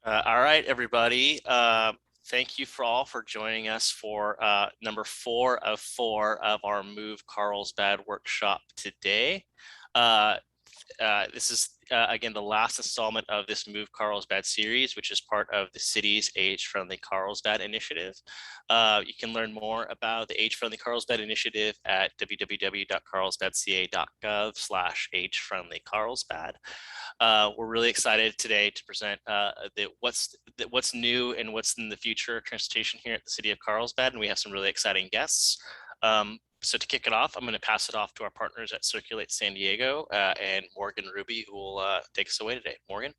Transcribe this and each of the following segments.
All right, everybody. Thank you for joining us for number 4 of 4 of our Move Carlsbad workshop today. This is, again, the last installment of this Move Carlsbad series, which is part of the city's Age-Friendly Carlsbad initiative. You can learn more about the Age-Friendly Carlsbad initiative at www.carlsbadca.gov/age-friendly-carlsbad. We're really excited today to present what's new and what's in the future of transportation here at the city of Carlsbad, and we have some really exciting guests. So to kick it off, I'm going to pass it off to our partners at Circulate San Diego and Morgan Ruby, who will take us away today. Morgan.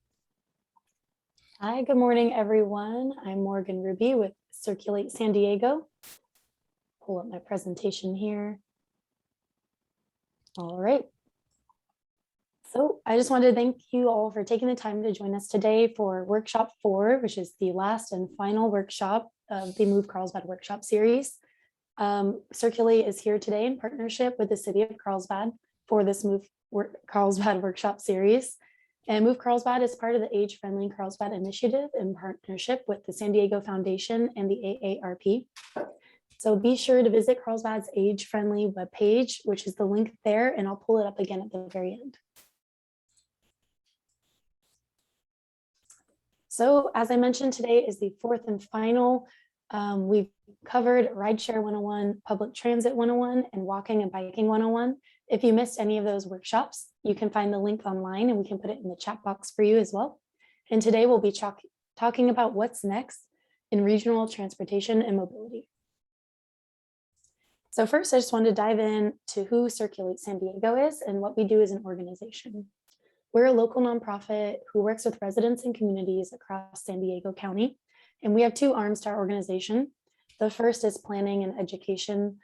Hi, good morning, everyone. I'm Morgan Ruby with Circulate San Diego. Pull up my presentation here. All right. So I just wanted to thank you all for taking the time to join us today for workshop 4, which is the last and final workshop of the Move Carlsbad workshop series. Circulate is here today in partnership with the city of Carlsbad for this Move Carlsbad workshop series. And Move Carlsbad is part of the Age-Friendly Carlsbad initiative in partnership with the San Diego Foundation and the AARP. So be sure to visit Carlsbad's Age-Friendly webpage, which is the link there, and I'll pull it up again at the very end. So as I mentioned, today is the 4th and final. We've covered Rideshare 101, Public Transit 101, and Walking and Biking 101. If you missed any of those workshops, you can find the link online and we can put it in the chat box for you as well. And today we'll be talking about what's next in regional transportation and mobility. So first, I just wanted to dive in to who Circulate San Diego is and what we do as an organization. We're a local nonprofit who works with residents and communities across San Diego County. And we have 2 arms to our organization. The first is planning and education,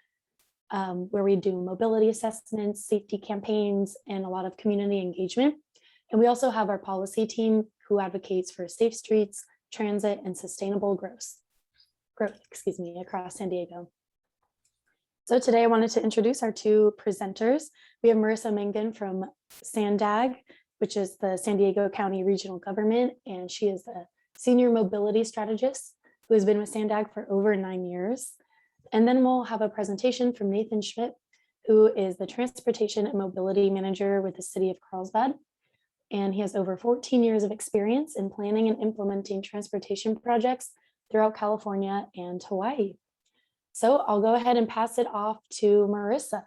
where we do mobility assessments, safety campaigns, and a lot of community engagement. And we also have our policy team who advocates for safe streets, transit, and sustainable growth across San Diego. So today I wanted to introduce our 2 presenters. We have Marissa Mangan from SANDAG, which is the San Diego County Regional Government, and she is a senior mobility strategist who has been with SANDAG for over 9 years. And then we'll have a presentation from Nathan Schmidt, who is the Transportation and Mobility Manager with the City of Carlsbad. And he has over 14 years of experience in planning and implementing transportation projects throughout California and Hawaii. So I'll go ahead and pass it off to Marissa.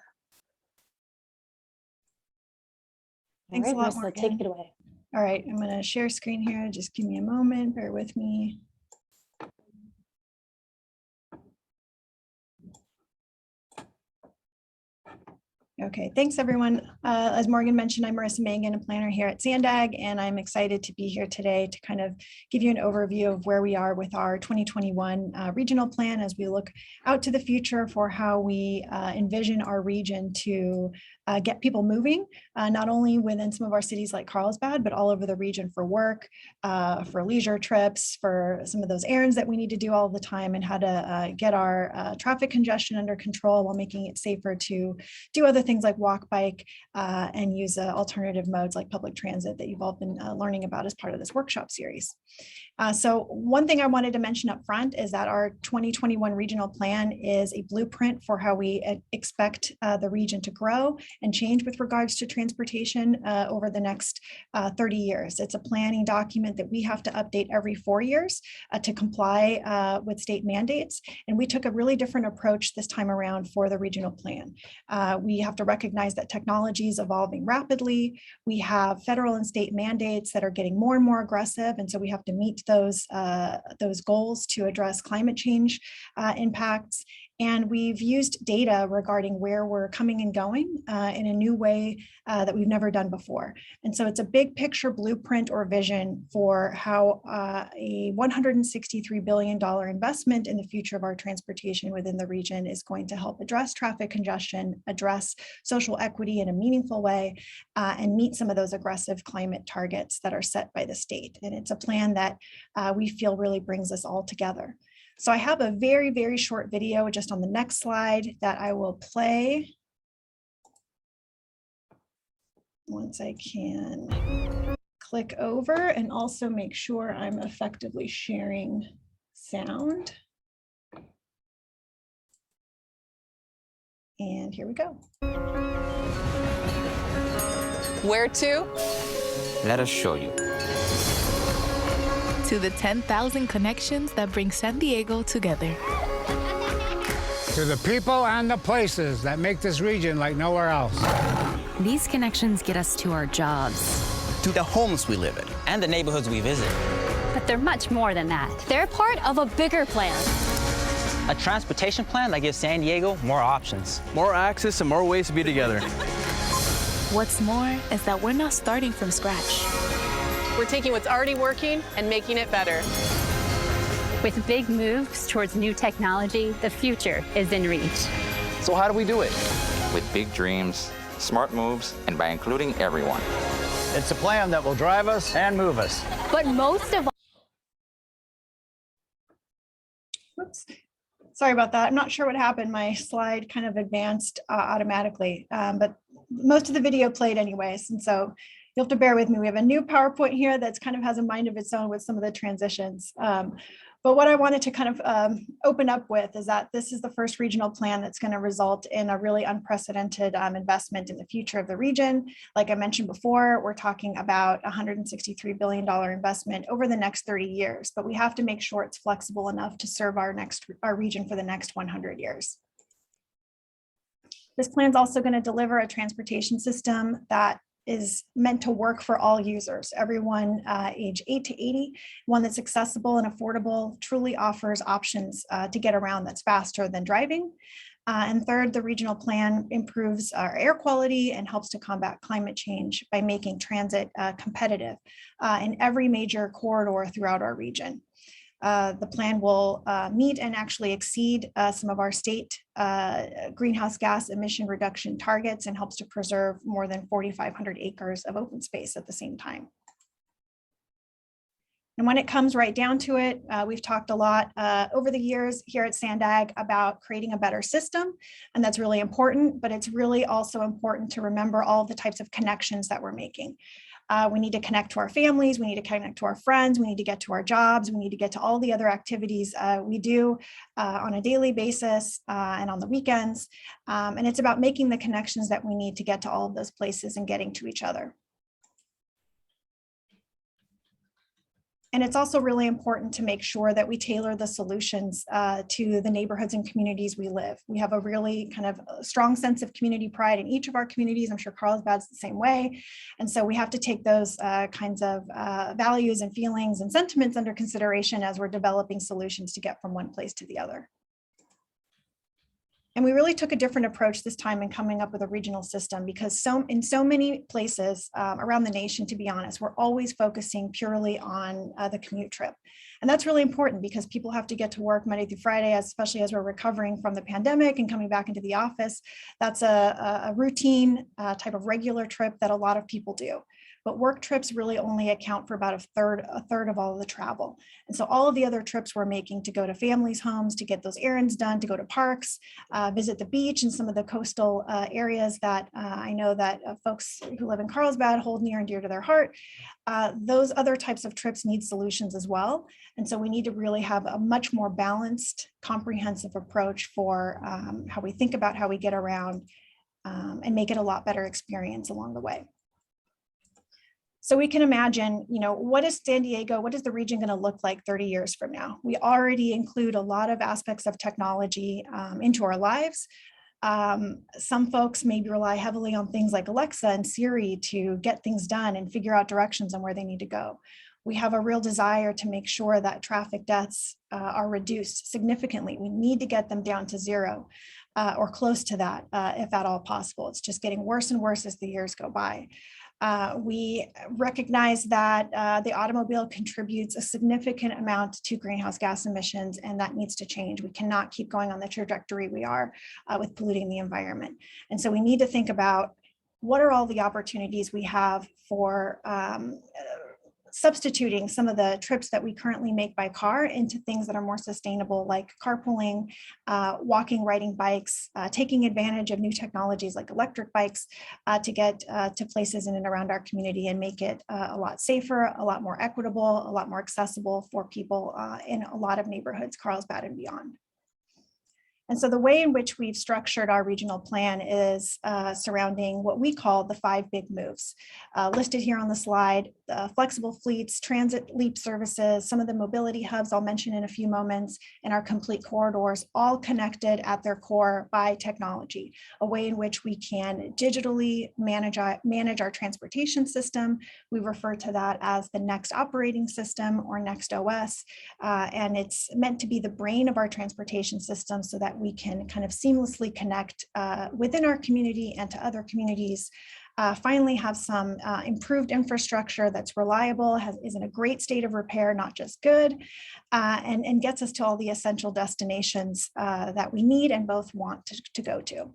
Thanks a lot, Marissa, Morgan. take it away. All right, I'm going to share screen here. Just give me a moment. Bear with me. Okay, thanks everyone. As Morgan mentioned, I'm Marissa Mangan, a planner here at SANDAG, and I'm excited to be here today to kind of give you an overview of where we are with our 2021 regional plan as we look out to the future for how we envision our region to get people moving, not only within some of our cities like Carlsbad, but all over the region for work, for leisure trips, for some of those errands that we need to do all the time, and how to get our traffic congestion under control while making it safer to do other things like walk, bike, and use alternative modes like public transit that you've all been learning about as part of this workshop series. So one thing I wanted to mention up front is that our 2021 regional plan is a blueprint for how we expect the region to grow and change with regards to transportation over the next 30 years. It's a planning document that we have to update every 4 years to comply with state mandates. And we took a really different approach this time around for the regional plan. We have to recognize that technology is evolving rapidly. We have federal and state mandates that are getting more and more aggressive. And so we have to meet those goals to address climate change impacts. And we've used data regarding where we're coming and going in a new way that we've never done before. And so it's a big picture blueprint or vision for how a $163 billion investment in the future of our transportation within the region is going to help address traffic congestion, address social equity in a meaningful way, and meet some of those aggressive climate targets that are set by the state. And it's a plan that we feel really brings us all together. So I have a very, very short video just on the next slide that I will play once I can click over and also make sure I'm effectively sharing sound. And here we go. Where to? Let us show you. To the 10,000 connections that bring San Diego together. To the people and the places that make this region like nowhere else. These connections get us to our jobs. To the homes we live in and the neighborhoods we visit. But they're much more than that. They're part of a bigger plan. A transportation plan that gives San Diego more options. More access and more ways to be together. What's more is that we're not starting from scratch. We're taking what's already working and making it better. With big moves towards new technology, the future is in reach. So how do we do it? With big dreams, smart moves, and by including everyone. It's a plan that will drive us and move us. But most of all, Whoops. Sorry about that. I'm not sure what happened. My slide kind of advanced automatically, but most of the video played anyways. And so you'll have to bear with me. We have a new PowerPoint here that's kind of has a mind of its own with some of the transitions. But what I wanted to kind of open up with is that this is the first regional plan that's going to result in a really unprecedented investment in the future of the region. Like I mentioned before, we're talking about $163 billion investment over the next 30 years, but we have to make sure it's flexible enough to serve our region for the next 100 years. This plan is also going to deliver a transportation system that is meant to work for all users, everyone age 8 to 80, one that's accessible and affordable, truly offers options to get around that's faster than driving. And third, the regional plan improves our air quality and helps to combat climate change by making transit competitive in every major corridor throughout our region. The plan will meet and actually exceed some of our state greenhouse gas emission reduction targets and helps to preserve more than 4,500 acres of open space at the same time. And when it comes right down to it, we've talked a lot over the years here at Sandag about creating a better system, and that's really important, but it's really also important to remember all the types of connections that we're making. We need to connect to our families, we need to connect to our friends, we need to get to our jobs, we need to get to all the other activities we do on a daily basis and on the weekends. And it's about making the connections that we need to get to all of those places and getting to each other. And it's also really important to make sure that we tailor the solutions to the neighborhoods and communities we live. We have a really kind of strong sense of community pride in each of our communities. I'm sure Carlsbad's the same way. And so we have to take those kinds of values and feelings and sentiments under consideration as we're developing solutions to get from one place to the other. And we really took a different approach this time in coming up with a regional system because in so many places around the nation, to be honest, we're always focusing purely on the commute trip. And that's really important because people have to get to work Monday through Friday, especially as we're recovering from the pandemic and coming back into the office. That's a routine type of regular trip that a lot of people do. But work trips really only account for about a third of all of the travel. And so all of the other trips we're making to go to families' homes, to get those errands done, to go to parks, visit the beach and some of the coastal areas that I know that folks who live in Carlsbad hold near and dear to their heart. Those other types of trips need solutions as well. And so we need to really have a much more balanced, comprehensive approach for how we think about how we get around and make it a lot better experience along the way. So we can imagine, what is San Diego, what is the region going to look like 30 years from now? We already include a lot of aspects of technology into our lives. Some folks maybe rely heavily on things like Alexa and Siri to get things done and figure out directions on where they need to go. We have a real desire to make sure that traffic deaths are reduced significantly. We need to get them down to zero or close to that, if at all possible. It's just getting worse and worse as the years go by. We recognize that the automobile contributes a significant amount to greenhouse gas emissions, and that needs to change. We cannot keep going on the trajectory we are with polluting the environment. And so we need to think about what are all the opportunities we have for substituting some of the trips that we currently make by car into things that are more sustainable, like carpooling, walking, riding bikes, taking advantage of new technologies like electric bikes to get to places in and around our community and make it a lot safer, a lot more equitable, a lot more accessible for people in a lot of neighborhoods, Carlsbad and beyond. And so the way in which we've structured our regional plan is surrounding what we call the 5 big moves. Listed here on the slide: flexible fleets, transit leap services, some of the mobility hubs I'll mention in a few moments, and our complete corridors, all connected at their core by technology, a way in which we can digitally manage our transportation system. We refer to that as the next operating system or next OS, and it's meant to be the brain of our transportation system so that we can kind of seamlessly connect within our community and to other communities. Finally, have some improved infrastructure that's reliable, is in a great state of repair, not just good, and gets us to all the essential destinations that we need and both want to go to.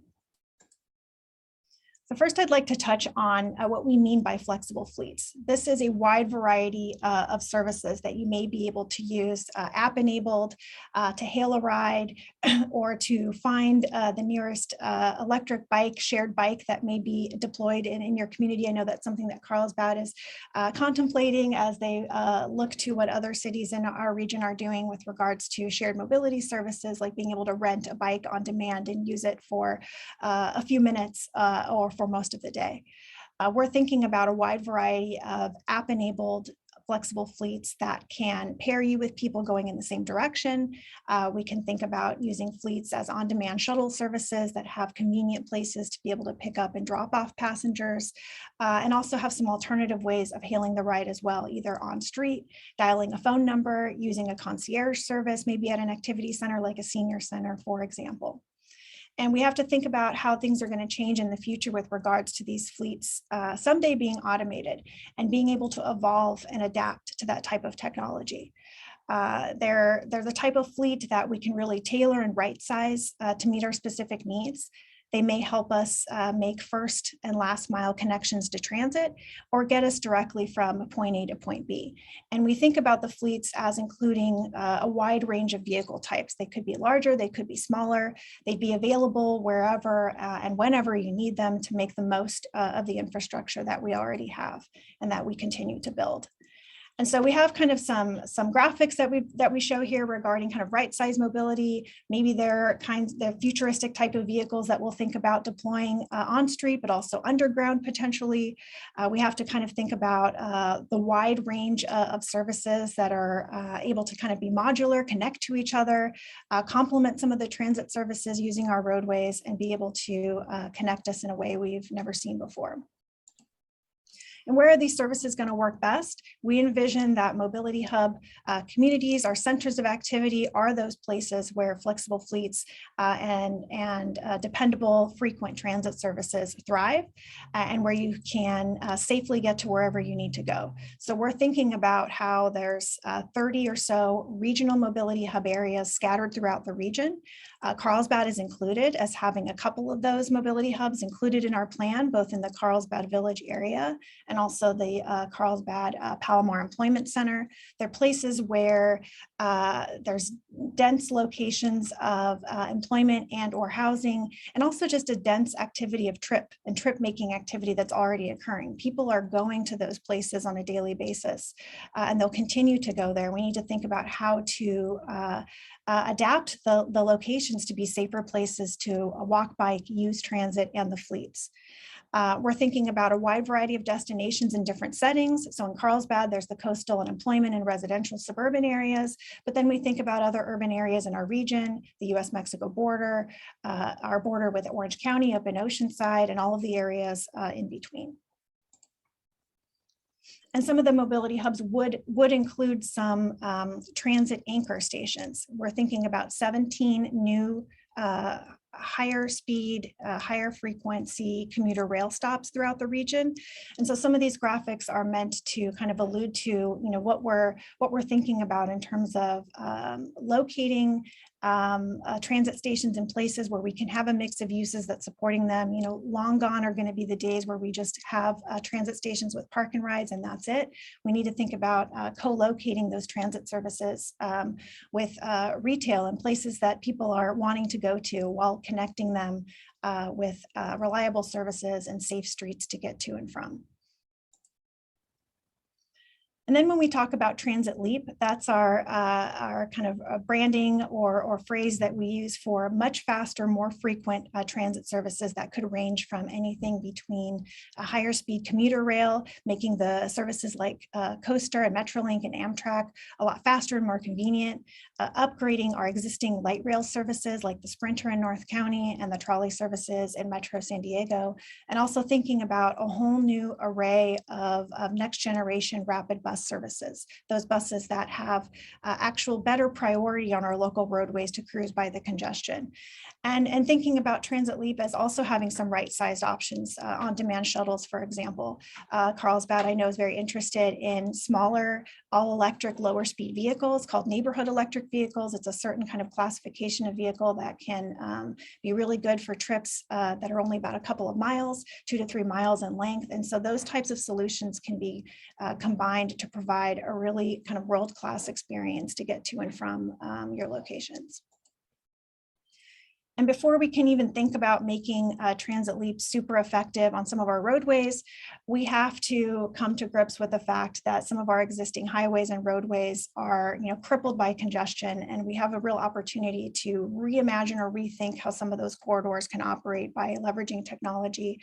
So first, I'd like to touch on what we mean by flexible fleets. This is a wide variety of services that you may be able to use, app-enabled, to hail a ride, or to find the nearest electric bike, shared bike that may be deployed in your community. I know that's something that Carlsbad is contemplating as they look to what other cities in our region are doing with regards to shared mobility services, like being able to rent a bike on demand and use it for a few minutes or for most of the day. We're thinking about a wide variety of app-enabled flexible fleets that can pair you with people going in the same direction. We can think about using fleets as on-demand shuttle services that have convenient places to be able to pick up and drop off passengers, and also have some alternative ways of hailing the ride as well, either on street, dialing a phone number, using a concierge service, maybe at an activity center like a senior center, for example. And we have to think about how things are going to change in the future with regards to these fleets someday being automated and being able to evolve and adapt to that type of technology. They're the type of fleet that we can really tailor and right size to meet our specific needs. They may help us make first and last mile connections to transit or get us directly from point A to point B. And we think about the fleets as including a wide range of vehicle types. They could be larger, they could be smaller, they'd be available wherever and whenever you need them to make the most of the infrastructure that we already have and that we continue to build. And so we have kind of some graphics that we show here regarding kind of right size mobility. Maybe they're futuristic type of vehicles that we'll think about deploying on street, but also underground potentially. We have to kind of think about the wide range of services that are able to kind of be modular, connect to each other, complement some of the transit services using our roadways, and be able to connect us in a way we've never seen before. And where are these services going to work best? We envision that mobility hub communities, our centers of activity, are those places where flexible fleets and dependable, frequent transit services thrive, and where you can safely get to wherever you need to go. So we're thinking about how there's 30 or so regional mobility hub areas scattered throughout the region. Carlsbad is included as having a couple of those mobility hubs included in our plan, both in the Carlsbad Village area and also the Carlsbad Palomar Employment Center. They're places where there's dense locations of employment and or housing, and also just a dense activity of trip making activity that's already occurring. People are going to those places on a daily basis, and they'll continue to go there. We need to think about how to adapt the locations to be safer places to walk, bike, use transit, and the fleets. We're thinking about a wide variety of destinations in different settings. So in Carlsbad, there's the coastal and employment and residential suburban areas, but then we think about other urban areas in our region, the US-Mexico border, our border with Orange County up in Oceanside, and all of the areas in between. And some of the mobility hubs would include some transit anchor stations. We're thinking about 17 new higher speed, higher frequency commuter rail stops throughout the region. And so some of these graphics are meant to kind of allude to, what we're thinking about in terms of locating transit stations in places where we can have a mix of uses that's supporting them. You know, long gone are going to be the days where we just have transit stations with park and rides and that's it. We need to think about co-locating those transit services with retail and places that people are wanting to go to while connecting them with reliable services and safe streets to get to and from. And then when we talk about Transit Leap, that's our kind of branding or phrase that we use for much faster, more frequent transit services that could range from anything between a higher speed commuter rail, making the services like Coaster and Metrolink and Amtrak a lot faster and more convenient, upgrading our existing light rail services like the Sprinter in North County and the trolley services in Metro San Diego, and also thinking about a whole new array of next generation rapid bus services, those buses that have actual better priority on our local roadways to cruise by the congestion. And thinking about Transit Leap as also having some right-sized options, on-demand shuttles, for example. Carlsbad, I know, is very interested in smaller, all-electric, lower-speed vehicles called neighborhood electric vehicles. It's a certain kind of classification of vehicle that can be really good for trips that are only about a couple of miles, 2 to 3 miles in length. And so those types of solutions can be combined to provide a really kind of world-class experience to get to and from your locations. And before we can even think about making Transit Leap super effective on some of our roadways, we have to come to grips with the fact that some of our existing highways and roadways are, crippled by congestion, and we have a real opportunity to reimagine or rethink how some of those corridors can operate by leveraging technology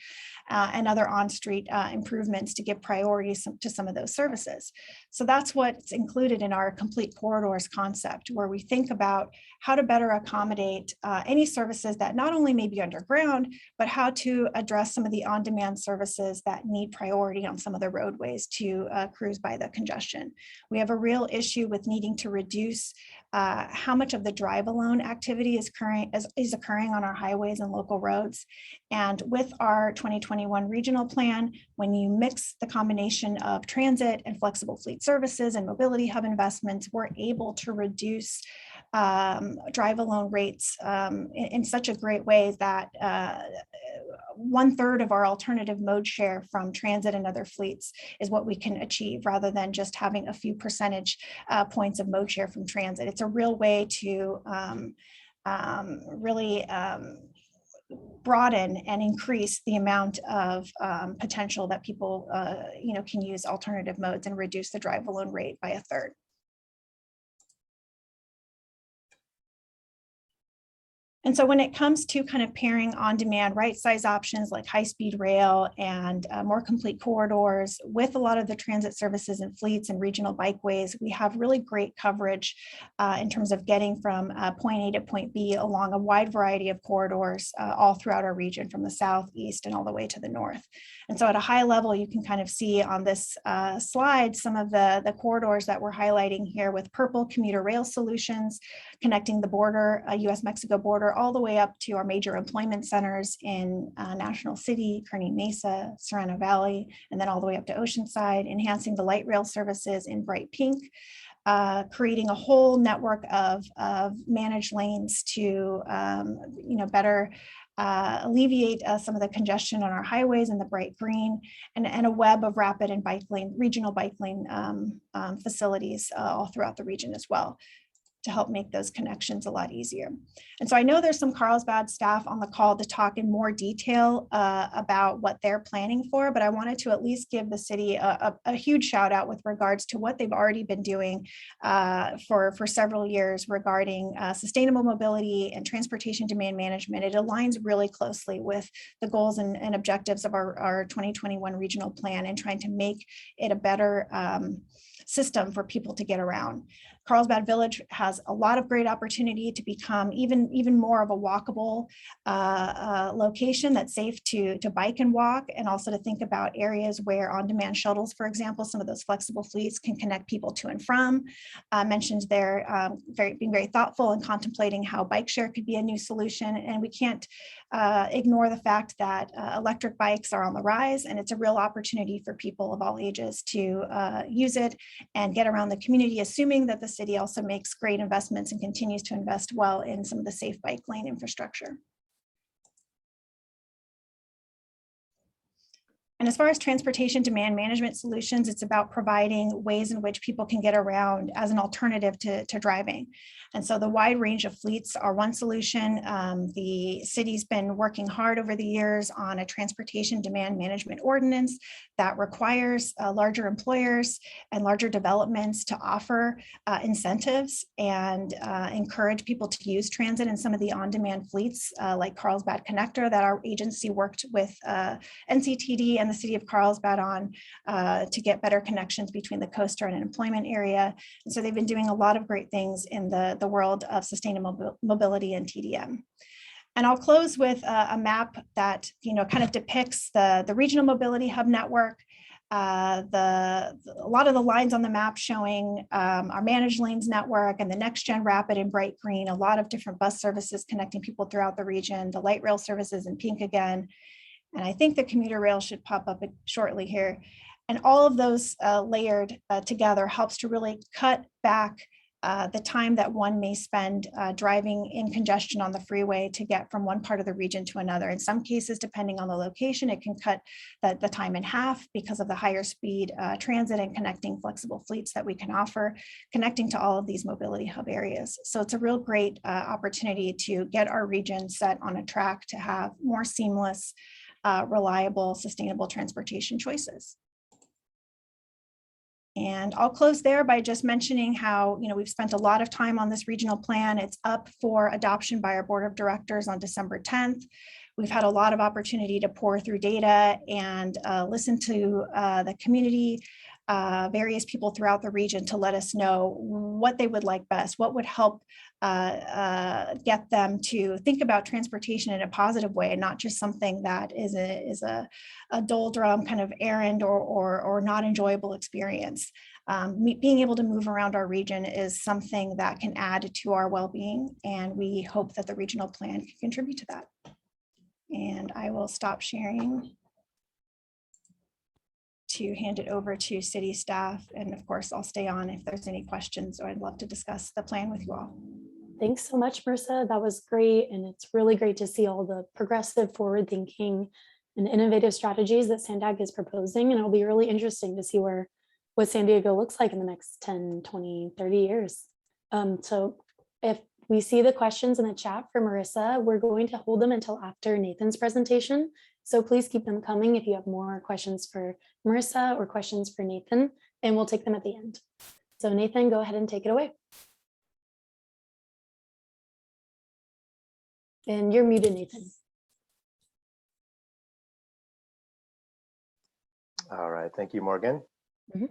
and other on-street improvements to give priority to some of those services. So that's what's included in our complete corridors concept, where we think about how to better accommodate any services that not only may be underground, but how to address some of the on-demand services that need priority on some of the roadways to cruise by the congestion. We have a real issue with needing to reduce how much of the drive alone activity is occurring on our highways and local roads. And with our 2021 regional plan, when you mix the combination of transit and flexible fleet services and mobility hub investments, we're able to reduce drive alone rates in such a great way that 1/3 of our alternative mode share from transit and other fleets is what we can achieve, rather than just having a few percentage points of mode share from transit. It's a real way to really broaden and increase the amount of potential that people can use alternative modes and reduce the drive alone rate by 1/3. And so when it comes to kind of pairing on-demand right-size options like high-speed rail and more complete corridors with a lot of the transit services and fleets and regional bikeways, we have really great coverage in terms of getting from point A to point B along a wide variety of corridors all throughout our region, from the south, east, and all the way to the north. And so at a high level, you can kind of see on this slide some of the corridors that we're highlighting here, with purple commuter rail solutions connecting the border, US-Mexico border, all the way up to our major employment centers in National City, Kearney Mesa, Serrano Valley, and then all the way up to Oceanside, enhancing the light rail services in bright pink, creating a whole network of managed lanes to better alleviate some of the congestion on our highways in the bright green, and a web of rapid and regional bike lane facilities all throughout the region as well, to help make those connections a lot easier. And so I know there's some Carlsbad staff on the call to talk in more detail about what they're planning for, but I wanted to at least give the city a huge shout out with regards to what they've already been doing for several years regarding sustainable mobility and transportation demand management. It aligns really closely with the goals and objectives of our 2021 regional plan, and trying to make it a better system for people to get around. Carlsbad Village has a lot of great opportunity to become even more of a walkable location that's safe to bike and walk, and also to think about areas where on-demand shuttles, for example, some of those flexible fleets can connect people to and from. Mentioned there, being very thoughtful and contemplating how bike share could be a new solution, and we can't ignore the fact that electric bikes are on the rise, and it's a real opportunity for people of all ages to use it and get around the community, assuming that the city also makes great investments and continues to invest well in some of the safe bike lane infrastructure. And as far as transportation demand management solutions, it's about providing ways in which people can get around as an alternative to driving. And so the wide range of fleets are one solution. The city's been working hard over the years on a transportation demand management ordinance that requires larger employers and larger developments to offer incentives and encourage people to use transit in some of the on-demand fleets like Carlsbad Connector that our agency worked with NCTD and the city of Carlsbad on to get better connections between the coaster and an employment area. And so they've been doing a lot of great things in the world of sustainable mobility and TDM. And I'll close with a map that kind of depicts the regional mobility hub network. A lot of the lines on the map showing our managed lanes network and the next gen rapid in bright green, a lot of different bus services connecting people throughout the region, the light rail services in pink again. And I think the commuter rail should pop up shortly here. And all of those layered together helps to really cut back the time that one may spend driving in congestion on the freeway to get from one part of the region to another. In some cases, depending on the location, it can cut the time in half because of the higher speed transit and connecting flexible fleets that we can offer, connecting to all of these mobility hub areas. So it's a real great opportunity to get our region set on a track to have more seamless, reliable, sustainable transportation choices. And I'll close there by just mentioning how we've spent a lot of time on this regional plan. It's up for adoption by our board of directors on December 10th. We've had a lot of opportunity to pour through data and listen to the community, various people throughout the region to let us know what they would like best, what would help get them to think about transportation in a positive way and not just something that is a doldrum kind of errand or not enjoyable experience. Being able to move around our region is something that can add to our well-being, and we hope that the regional plan can contribute to that. And I will stop sharing to hand it over to city staff. And of course, I'll stay on if there's any questions, or I'd love to discuss the plan with you all. Thanks so much, Marissa. That was great. And it's really great to see all the progressive, forward thinking and innovative strategies that Sandag is proposing. And it'll be really interesting to see what San Diego looks like in the next 10, 20, 30 years. So if we see the questions in the chat for Marissa, we're going to hold them until after Nathan's presentation. So please keep them coming if you have more questions for Marissa or questions for Nathan, and we'll take them at the end. So Nathan, go ahead and take it away. And you're muted, Nathan. All right, thank you, Morgan. Mm-hmm.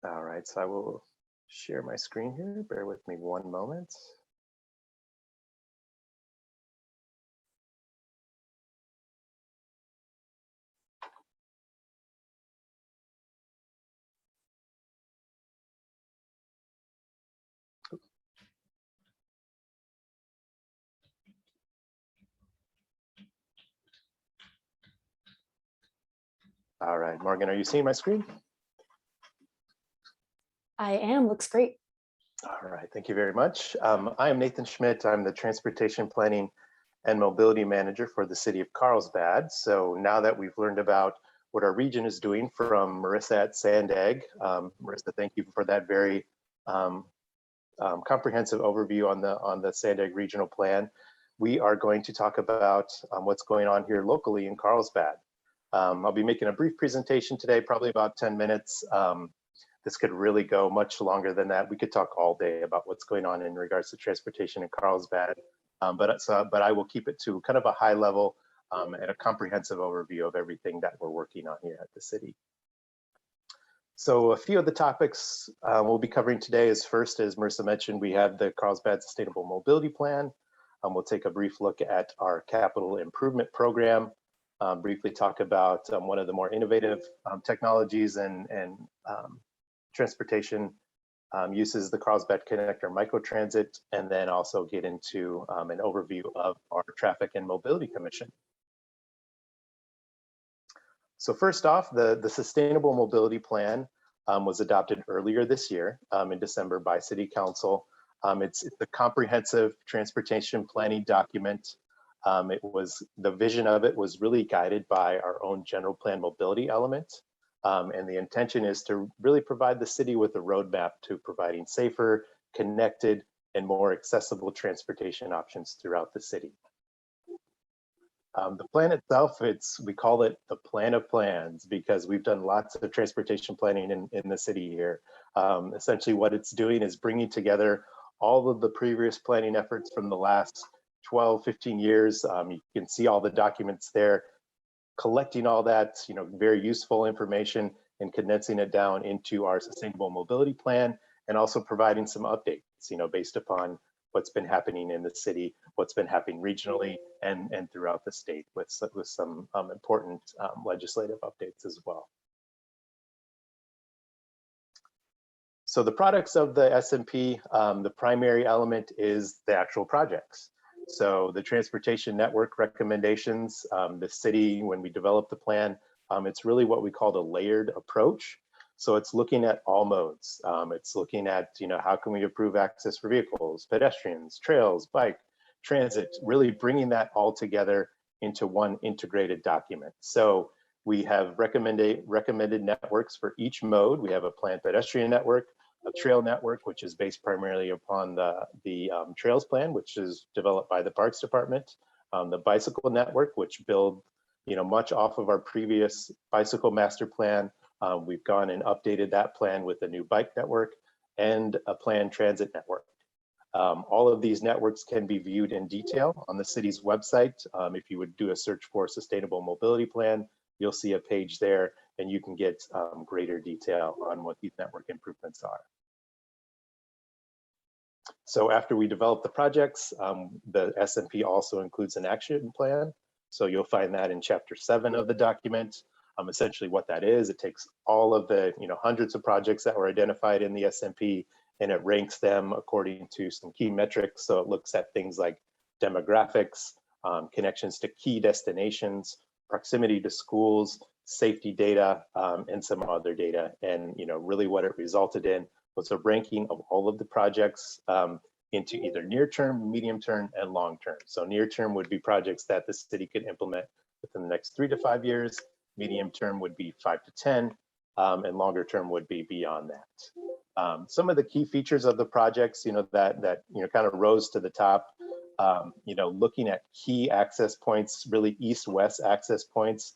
All right, so I will share my screen here. Bear with me one moment. All right, Morgan, are you seeing my screen? I am, looks great. All right, thank you very much. I am Nathan Schmidt. I'm the Transportation Planning and Mobility Manager for the City of Carlsbad. So now that we've learned about what our region is doing from Marissa at Sandag, Marissa, thank you for that very comprehensive overview on the Sandag Regional Plan. We are going to talk about what's going on here locally in Carlsbad. I'll be making a brief presentation today, probably about 10 minutes. This could really go much longer than that. We could talk all day about what's going on in regards to transportation in Carlsbad, but I will keep it to kind of a high level and a comprehensive overview of everything that we're working on here at the city. So a few of the topics we'll be covering today is first, as Marissa mentioned, we have the Carlsbad Sustainable Mobility Plan. We'll take a brief look at our capital improvement program. Briefly talk about one of the more innovative technologies and transportation uses the Carlsbad Connector microtransit, and then also get into an overview of our Traffic and Mobility Commission. So first off, the Sustainable Mobility Plan was adopted earlier this year in December by City Council. It's a comprehensive transportation planning document. The vision of it was really guided by our own general plan mobility element. And the intention is to really provide the city with a roadmap to providing safer, connected, and more accessible transportation options throughout the city. The plan itself, we call it the plan of plans because we've done lots of transportation planning in the city here. Essentially what it's doing is bringing together all of the previous planning efforts from the last 12, 15 years. You can see all the documents there, collecting all that, very useful information and condensing it down into our Sustainable Mobility Plan, and also providing some updates, based upon what's been happening in the city, what's been happening regionally and throughout the state with some important legislative updates as well. So the products of the SMP, the primary element is the actual projects. So the transportation network recommendations, the city, when we develop the plan, it's really what we call the layered approach. So it's looking at all modes. It's looking at, how can we improve access for vehicles, pedestrians, trails, bike, transit, really bringing that all together into one integrated document. So we have recommended networks for each mode. We have a planned pedestrian network, a trail network, which is based primarily upon the trails plan, which is developed by the Parks Department, the bicycle network, which build, much off of our previous bicycle master plan. We've gone and updated that plan with a new bike network and a planned transit network. All of these networks can be viewed in detail on the city's website. If you would do a search for Sustainable Mobility Plan, you'll see a page there and you can get greater detail on what these network improvements are. So after we develop the projects, the SMP also includes an action plan. So you'll find that in Chapter 7 of the document. Essentially what that is, it takes all of the hundreds of projects that were identified in the SMP and it ranks them according to some key metrics. So it looks at things like demographics, connections to key destinations, proximity to schools, safety data, and some other data. And really what it resulted in was a ranking of all of the projects into either near term, medium term, and long term. So near term would be projects that the city could implement within the next 3 to 5 years. Medium term would be 5 to 10, and longer term would be beyond that. Some of the key features of the projects, that kind of rose to the top. Looking at key access points, really east-west access points,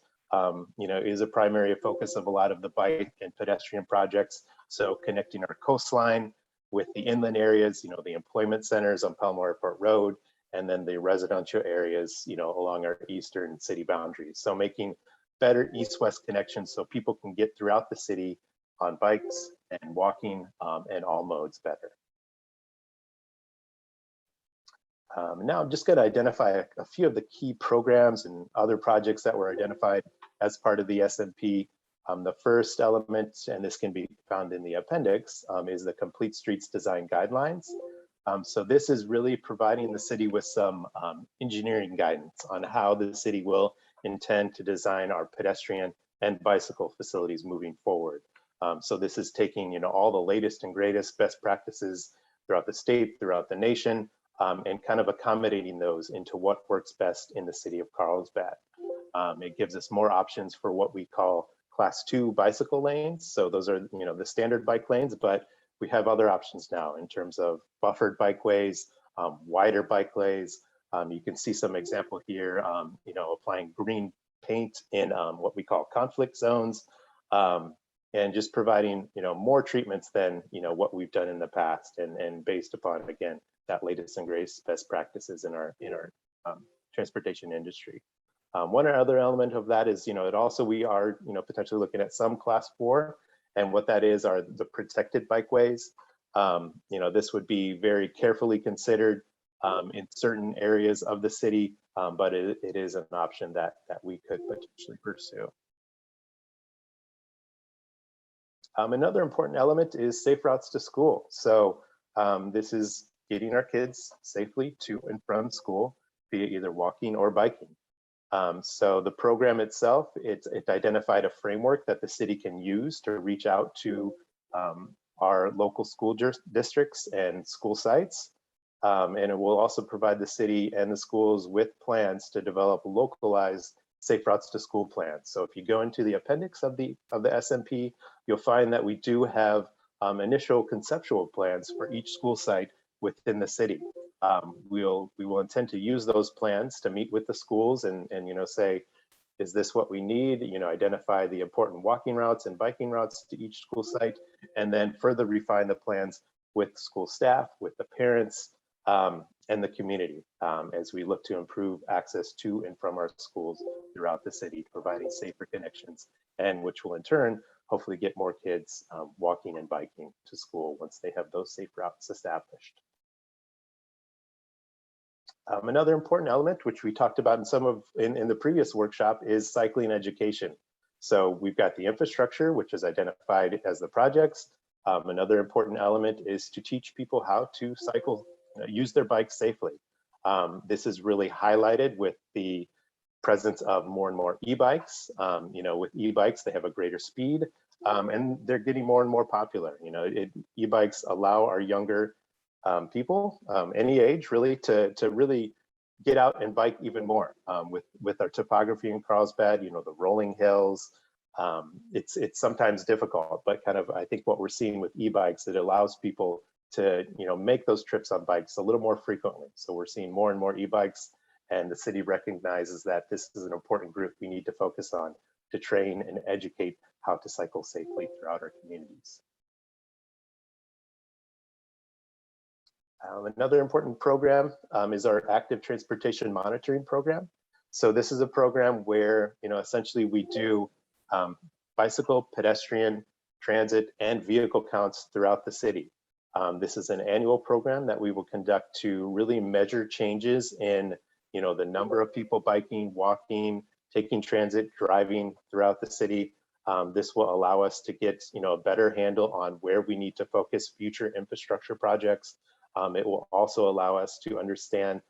is a primary focus of a lot of the bike and pedestrian projects. So connecting our coastline with the inland areas, the employment centers on Palmer Airport Road, and then the residential areas, along our eastern city boundaries. So making better east-west connections so people can get throughout the city on bikes and walking and all modes better. Now I'm just going to identify a few of the key programs and other projects that were identified as part of the SMP. The first element, and this can be found in the appendix, is the Complete Streets Design Guidelines. So this is really providing the city with some engineering guidance on how the city will intend to design our pedestrian and bicycle facilities moving forward. So this is taking all the latest and greatest best practices throughout the state, throughout the nation, and kind of accommodating those into what works best in the city of Carlsbad. It gives us more options for what we call Class 2 bicycle lanes. So those are the standard bike lanes, but we have other options now in terms of buffered bikeways, wider bike lanes. You can see some example here, applying green paint in what we call conflict zones, and just providing, more treatments than, what we've done in the past, and based upon, again, that latest and greatest best practices in our transportation industry. One other element of that is, we are, potentially looking at some Class 4, and what that is are the protected bikeways. This would be very carefully considered in certain areas of the city, but it is an option that we could potentially pursue. Another important element is safe routes to school. So this is getting our kids safely to and from school via either walking or biking. So the program itself, it identified a framework that the city can use to reach out to our local school districts and school sites. And it will also provide the city and the schools with plans to develop localized safe routes to school plans. So if you go into the appendix of the SMP, you'll find that we do have initial conceptual plans for each school site within the city. We will intend to use those plans to meet with the schools and say, is this what we need? Identify the important walking routes and biking routes to each school site, and then further refine the plans with school staff, with the parents, and the community as we look to improve access to and from our schools throughout the city, providing safer connections, and which will in turn hopefully get more kids walking and biking to school once they have those safe routes established. Another important element, which we talked about in the previous workshop, is cycling education. So we've got the infrastructure, which is identified as the projects. Another important element is to teach people how to cycle, use their bikes safely. This is really highlighted with the presence of more and more e-bikes. With e-bikes, they have a greater speed, and they're getting more and more popular. E-bikes allow our younger people, any age really, to really get out and bike even more. With our topography in Carlsbad, the rolling hills, it's sometimes difficult, but kind of I think what we're seeing with e-bikes, it allows people to make those trips on bikes a little more frequently. So we're seeing more and more e-bikes, and the city recognizes that this is an important group we need to focus on to train and educate how to cycle safely throughout our communities. Another important program is our active transportation monitoring program. So this is a program where essentially we do bicycle, pedestrian, transit, and vehicle counts throughout the city. This is an annual program that we will conduct to really measure changes in the number of people biking, walking, taking transit, driving throughout the city. This will allow us to get a better handle on where we need to focus future infrastructure projects. It will also allow us to understand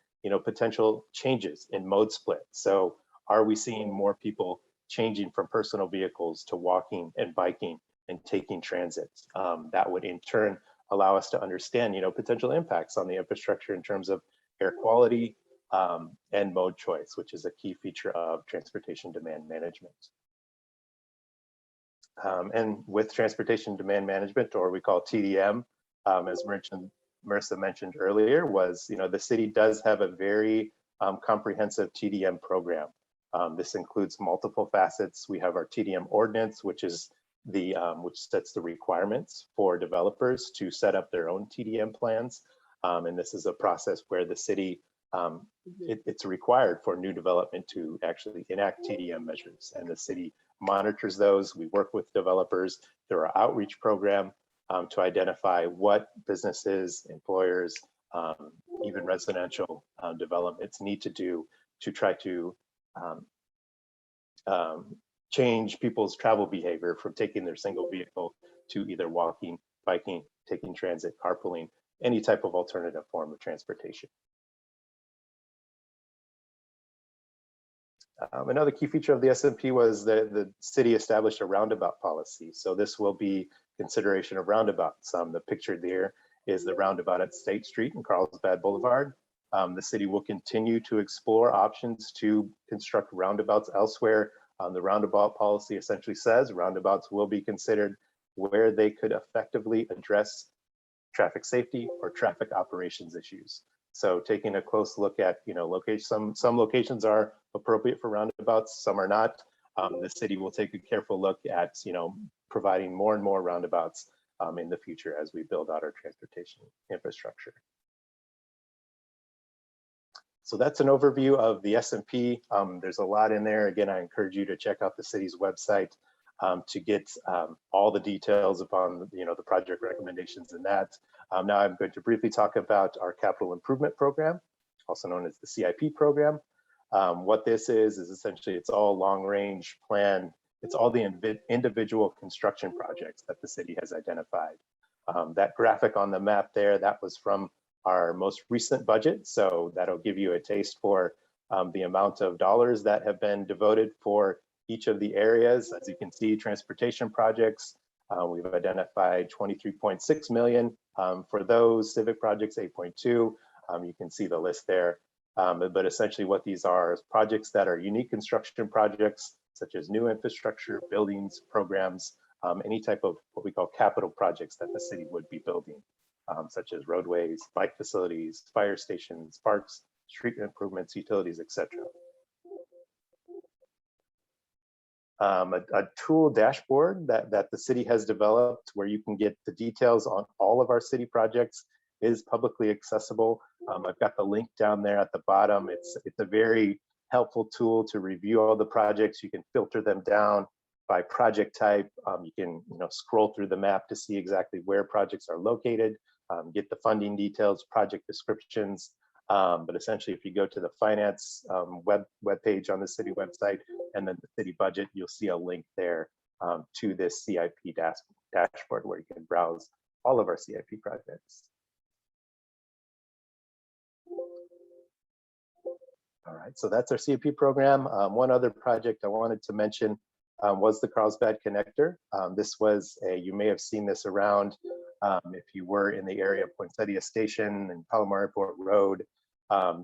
potential changes in mode split. So are we seeing more people changing from personal vehicles to walking and biking and taking transit? That would in turn allow us to understand potential impacts on the infrastructure in terms of air quality and mode choice, which is a key feature of transportation demand management. And with transportation demand management, or we call TDM, as Marissa mentioned earlier, was the city does have a very comprehensive TDM program. This includes multiple facets. We have our TDM ordinance, which is which sets the requirements for developers to set up their own TDM plans. And this is a process where the city, it's required for new development to actually enact TDM measures, and the city monitors those. We work with developers through our outreach program to identify what businesses, employers, even residential developments need to do to try to change people's travel behavior from taking their single vehicle to either walking, biking, taking transit, carpooling, any type of alternative form of transportation. Another key feature of the SMP was that the city established a roundabout policy. So this will be consideration of roundabouts. The picture there is the roundabout at State Street and Carlsbad Boulevard. The city will continue to explore options to construct roundabouts elsewhere. The roundabout policy essentially says roundabouts will be considered where they could effectively address traffic safety or traffic operations issues. So taking a close look at, some locations are appropriate for roundabouts, some are not. The city will take a careful look at, providing more and more roundabouts in the future as we build out our transportation infrastructure. So that's an overview of the SMP. There's a lot in there. Again, I encourage you to check out the city's website to get all the details upon the project recommendations in that. Now I'm going to briefly talk about our capital improvement program, also known as the CIP program. What this is essentially it's all long range plan it's all the individual construction projects that the city has identified. That graphic on the map there, that was from our most recent budget. So that'll give you a taste for the amount of dollars that have been devoted for each of the areas. As you can see, transportation projects, we've identified 23.6 million for those. Civic projects, 8.2. You can see the list there. But essentially what these are is projects that are unique construction projects, such as new infrastructure, buildings, programs, any type of what we call capital projects that the city would be building, such as roadways, bike facilities, fire stations, parks, street improvements, utilities, etc. A tool dashboard that the city has developed where you can get the details on all of our city projects is publicly accessible. I've got the link down there at the bottom. It's a very helpful tool to review all the projects. You can filter them down by project type. You can scroll through the map to see exactly where projects are located, get the funding details, project descriptions. But essentially, if you go to the finance web page on the city website and then the city budget, you'll see a link there to this CIP dashboard where you can browse all of our CIP projects. All right, so that's our CIP program. One other project I wanted to mention was the Carlsbad Connector. This was you may have seen this around if you were in the area of Poinsettia Station and Palomar Airport Road.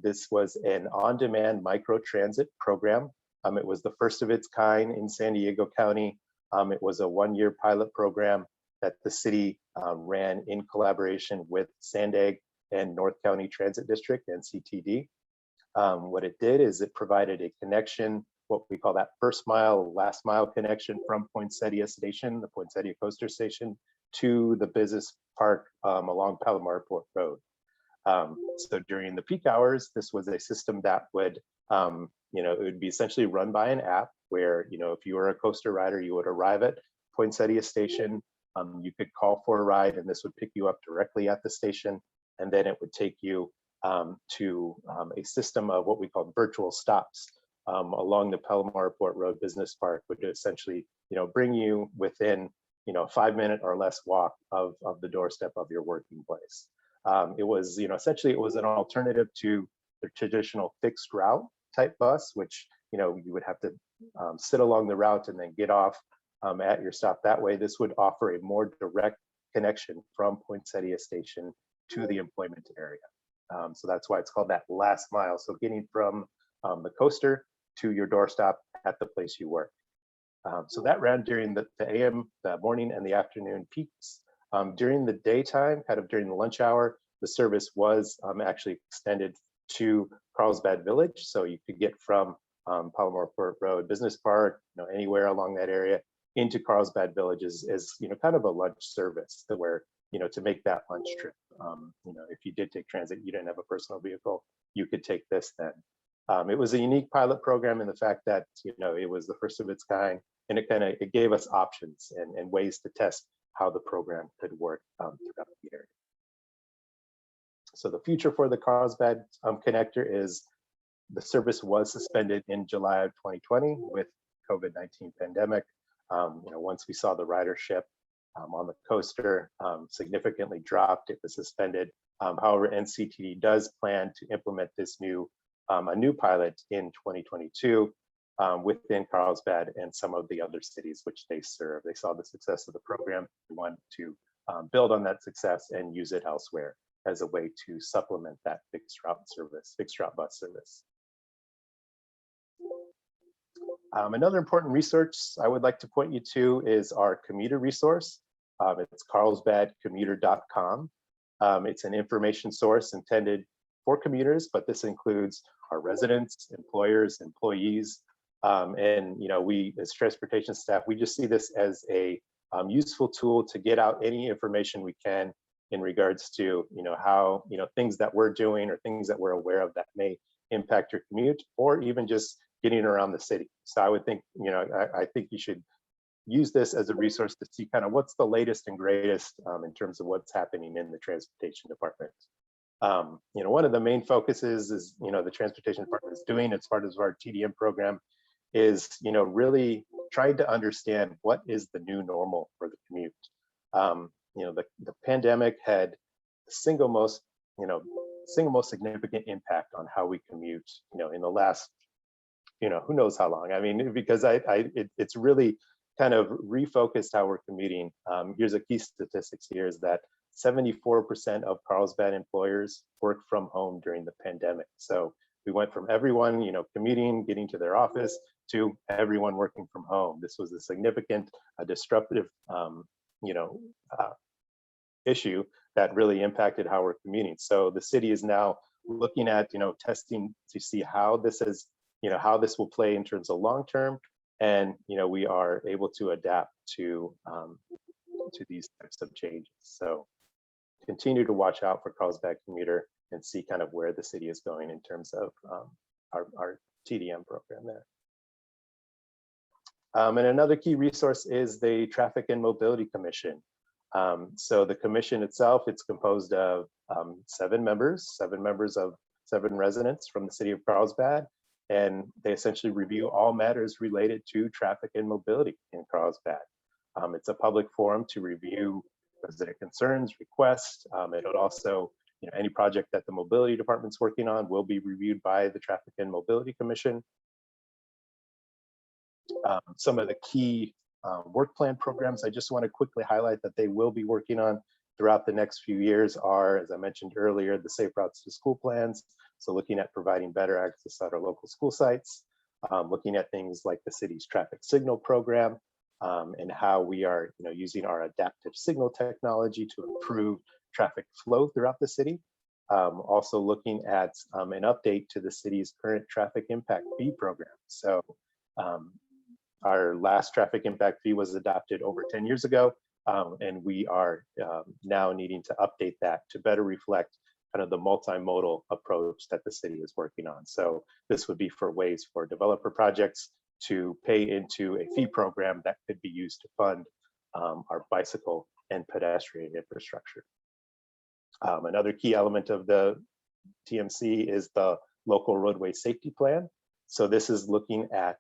This was an on-demand micro-transit program. It was the first of its kind in San Diego County. It was a one-year pilot program that the city ran in collaboration with Sandag and North County Transit District, NCTD. What it did is it provided a connection, what we call that first mile, last mile connection from Poinsettia Station, the Poinsettia Coaster Station, to the business park along Palomar Airport Road. So during the peak hours, this was a system that would, it would be essentially run by an app where, if you were a coaster rider, you would arrive at Poinsettia Station, you could call for a ride and this would pick you up directly at the station. And then it would take you to a system of what we call virtual stops along the Palomar Airport Road Business Park, would essentially, bring you within, 5-minute or less walk of the doorstep of your working place. It was, essentially it was an alternative to the traditional fixed route type bus, which, you would have to sit along the route and then get off at your stop. That way, this would offer a more direct connection from Poinsettia Station to the employment area. So that's why it's called that last mile. So getting from the coaster to your doorstop at the place you work. So that ran during the AM, the morning and the afternoon peaks. During the daytime, kind of during the lunch hour, the service was actually extended to Carlsbad Village. So you could get from Palomar Airport Road Business Park, anywhere along that area into Carlsbad Village is kind of a lunch service to where, to make that lunch trip. If you did take transit, you didn't have a personal vehicle, you could take this then. It was a unique pilot program in the fact that, it was the first of its kind, and it gave us options and ways to test how the program could work throughout the area. So the future for the Carlsbad Connector is the service was suspended in July of 2020 with COVID-19 pandemic. Once we saw the ridership on the coaster significantly dropped, it was suspended. However, NCTD does plan to implement this a new pilot in 2022 within Carlsbad and some of the other cities which they serve. They saw the success of the program. They wanted to build on that success and use it elsewhere as a way to supplement that fixed route bus service. Another important resource I would like to point you to is our Commuter Resource. It's carlsbadcommuter.com. It's an information source intended for commuters, but this includes our residents, employers, employees, and we as transportation staff, we just see this as a useful tool to get out any information we can in regards to how things that we're doing or things that we're aware of that may impact your commute, or even just getting around the city. So I would think I think you should use this as a resource to see kind of what's the latest and greatest in terms of what's happening in the transportation department. One of the main focuses is the transportation department is doing as part of our TDM program is really tried to understand what is the new normal for the commute. The pandemic had the single most significant impact on how we commute, in the last, who knows how long. I mean, because it's really kind of refocused how we're commuting. Here's a key statistics here is that 74% of Carlsbad employers worked from home during the pandemic. So we went from everyone, commuting, getting to their office, to everyone working from home. This was a significant, disruptive, issue that really impacted how we're commuting. So the city is now looking at, testing to see how this is, how this will play in terms of long-term. And, we are able to adapt to these types of changes. So continue to watch out for Carlsbad Commuter and see kind of where the city is going in terms of our TDM program there. And another key resource is the Traffic and Mobility Commission. So the commission itself, it's composed of 7 members of 7 residents from the city of Carlsbad, and they essentially review all matters related to traffic and mobility in Carlsbad. It's a public forum to review resident concerns, requests. It'll also, any project that the mobility department's working on will be reviewed by the Traffic and Mobility Commission. Some of the key work plan programs I just want to quickly highlight that they will be working on throughout the next few years are, as I mentioned earlier, the Safe Routes to School plans. So looking at providing better access at our local school sites, looking at things like the city's traffic signal program, and how we are using our adaptive signal technology to improve traffic flow throughout the city. Also looking at an update to the city's current traffic impact fee program. So our last traffic impact fee was adopted over 10 years ago, and we are now needing to update that to better reflect kind of the multimodal approach that the city is working on. So this would be for ways for developer projects to pay into a fee program that could be used to fund our bicycle and pedestrian infrastructure. Another key element of the TMC is the local roadway safety plan. So this is looking at